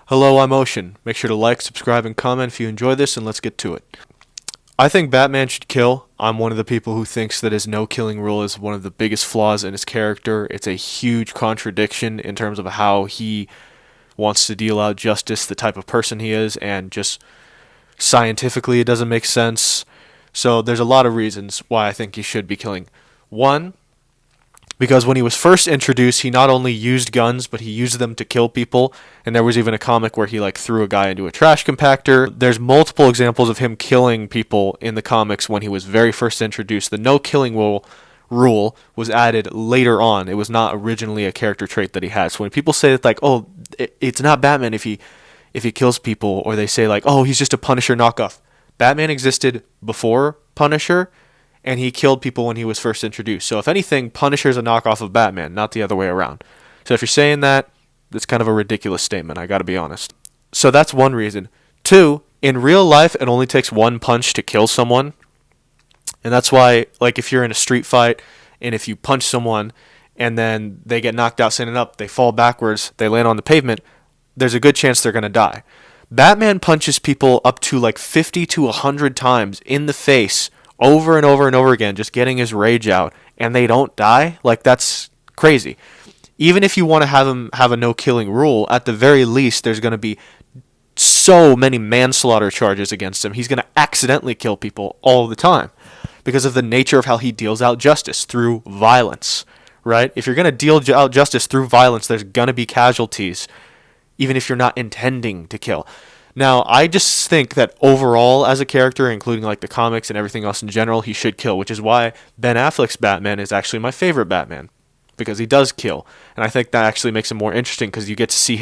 Hello, I'm Ocean. Make sure to like, subscribe, and comment if you enjoy this, and let's get to it. I think Batman should kill. I'm one of the people who thinks that his no killing rule is one of the biggest flaws in his character. It's a huge contradiction in terms of how he wants to deal out justice, the type of person he is, and just scientifically it doesn't make sense. So there's a lot of reasons why I think he should be killing. One, because when he was first introduced, he not only used guns, but he used them to kill people. And there was even a comic where he threw a guy into a trash compactor. There's multiple examples of him killing people in the comics when he was very first introduced. The no killing rule was added later on. It was not originally a character trait that he had. So when people say that it's not Batman if he kills people, or they say he's just a Punisher knockoff. Batman existed before Punisher, and he killed people when he was first introduced. So if anything, Punisher's a knockoff of Batman, not the other way around. So if you're saying that, that's kind of a ridiculous statement, I gotta be honest. So that's one reason. Two, in real life, it only takes one punch to kill someone. And that's why, if you're in a street fight, and if you punch someone, and then they get knocked out standing up, they fall backwards, they land on the pavement, there's a good chance they're gonna die. Batman punches people up to 50 to 100 times in the face, over and over and over again, just getting his rage out, and they don't die? That's crazy. Even if you want to have him have a no-killing rule, at the very least, there's going to be so many manslaughter charges against him. He's going to accidentally kill people all the time because of the nature of how he deals out justice, through violence, right? If you're going to deal out justice through violence, there's going to be casualties, even if you're not intending to kill. Now, I just think that overall, as a character, including the comics and everything else in general, he should kill, which is why Ben Affleck's Batman is actually my favorite Batman, because he does kill. And I think that actually makes him more interesting, because you get to see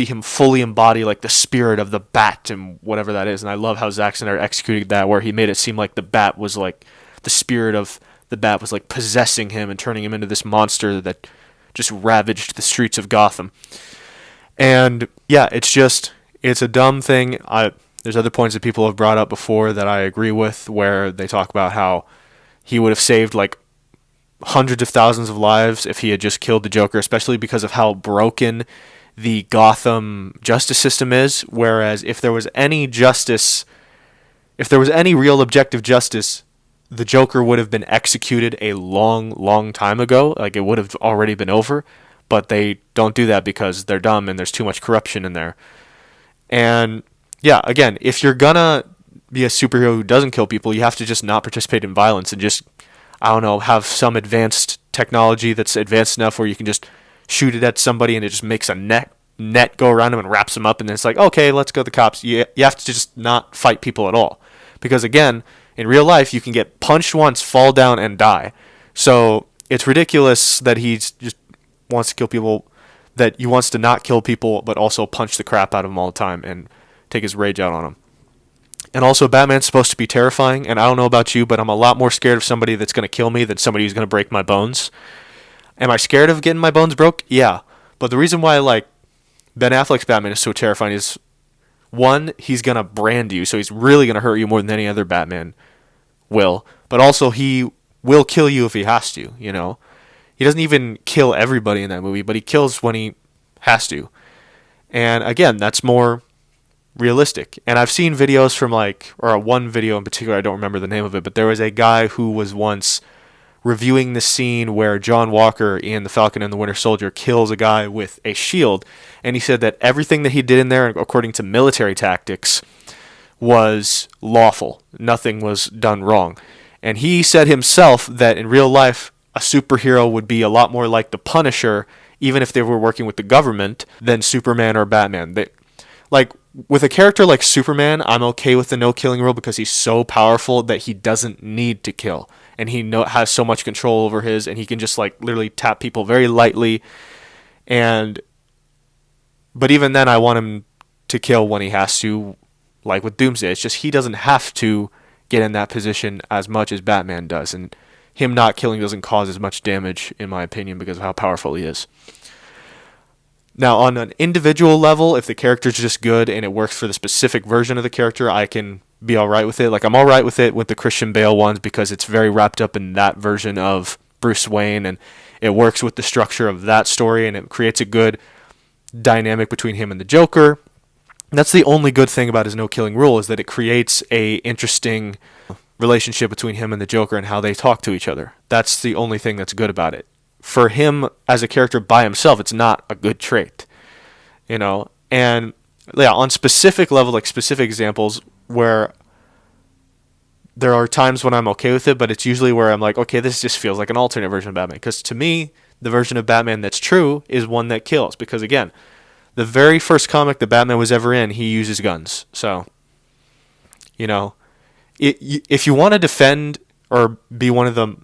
him fully embody the spirit of the Bat and whatever that is. And I love how Zack Snyder executed that, where he made it seem like the Bat was the spirit of the Bat was possessing him and turning him into this monster that just ravaged the streets of Gotham. And yeah, it's a dumb thing. There's other points that people have brought up before that I agree with, where they talk about how he would have saved hundreds of thousands of lives if he had just killed the Joker, especially because of how broken the Gotham justice system is. Whereas if there was any real objective justice, the Joker would have been executed a long, long time ago. It would have already been over. But they don't do that because they're dumb and there's too much corruption in there. And yeah, again, if you're gonna be a superhero who doesn't kill people, you have to just not participate in violence and just, have some advanced technology that's advanced enough where you can just shoot it at somebody and it just makes a net go around them and wraps them up, and then it's okay, let's go to the cops. You have to just not fight people at all. Because again, in real life, you can get punched once, fall down, and die. So it's ridiculous that he's just wants to kill people, that he wants to not kill people but also punch the crap out of them all the time and take his rage out on them. And also, Batman's supposed to be terrifying, and I don't know about you, but I'm a lot more scared of somebody that's going to kill me than somebody who's going to break my bones. Am I scared of getting my bones broke? Yeah. But the reason why Ben Affleck's Batman is so terrifying is, one, he's going to brand you, so he's really going to hurt you more than any other Batman will. But also, he will kill you if he has to, He doesn't even kill everybody in that movie, but he kills when he has to. And again, that's more realistic. And I've seen videos from or one video in particular, I don't remember the name of it, but there was a guy who was once reviewing the scene where John Walker in The Falcon and the Winter Soldier kills a guy with a shield. And he said that everything that he did in there, according to military tactics, was lawful. Nothing was done wrong. And he said himself that in real life, a superhero would be a lot more like the Punisher, even if they were working with the government, than Superman or Batman. With a character like Superman, I'm okay with the no-killing rule because he's so powerful that he doesn't need to kill. And he has so much control over and he can just literally tap people very lightly. But even then, I want him to kill when he has to, with Doomsday. It's just he doesn't have to get in that position as much as Batman does. And him not killing doesn't cause as much damage, in my opinion, because of how powerful he is. Now, on an individual level, if the character's just good and it works for the specific version of the character, I can be all right with it. I'm all right with it with the Christian Bale ones because it's very wrapped up in that version of Bruce Wayne, and it works with the structure of that story, and it creates a good dynamic between him and the Joker. That's the only good thing about his no killing rule, is that it creates a interesting relationship between him and the Joker and how they talk to each other. That's the only thing that's good about it. For him as a character by himself, it's not a good trait, you know. And yeah, on specific level, like specific examples where there are times when I'm okay with it, but it's usually where I'm like, okay, this just feels like an alternate version of Batman. Because to me, the version of Batman that's true is one that kills. Because again, the very first comic that Batman was ever in, he uses guns. So, you know, if you want to defend or be one of the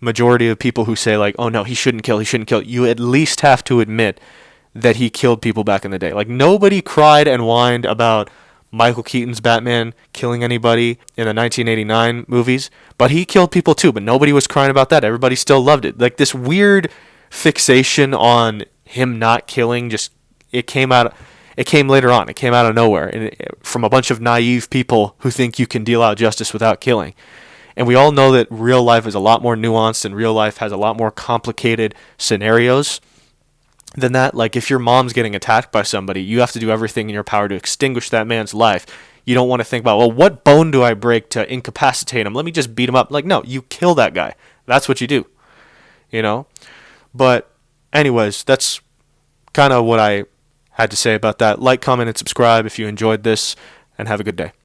majority of people who say like, oh no, he shouldn't kill, you at least have to admit that he killed people back in the day. Like, nobody cried and whined about Michael Keaton's Batman killing anybody in the 1989 movies, but he killed people too, but nobody was crying about that. Everybody still loved it. Like, this weird fixation on him not killing, just it came later on. It came out of nowhere, and from a bunch of naive people who think you can deal out justice without killing. And we all know that real life is a lot more nuanced, and real life has a lot more complicated scenarios than that. Like, if your mom's getting attacked by somebody, you have to do everything in your power to extinguish that man's life. You don't want to think about, well, what bone do I break to incapacitate him? Let me just beat him up. Like, no, you kill that guy. That's what you do, you know? But anyways, that's kind of what I had to say about that. Like, comment, and subscribe if you enjoyed this, and have a good day.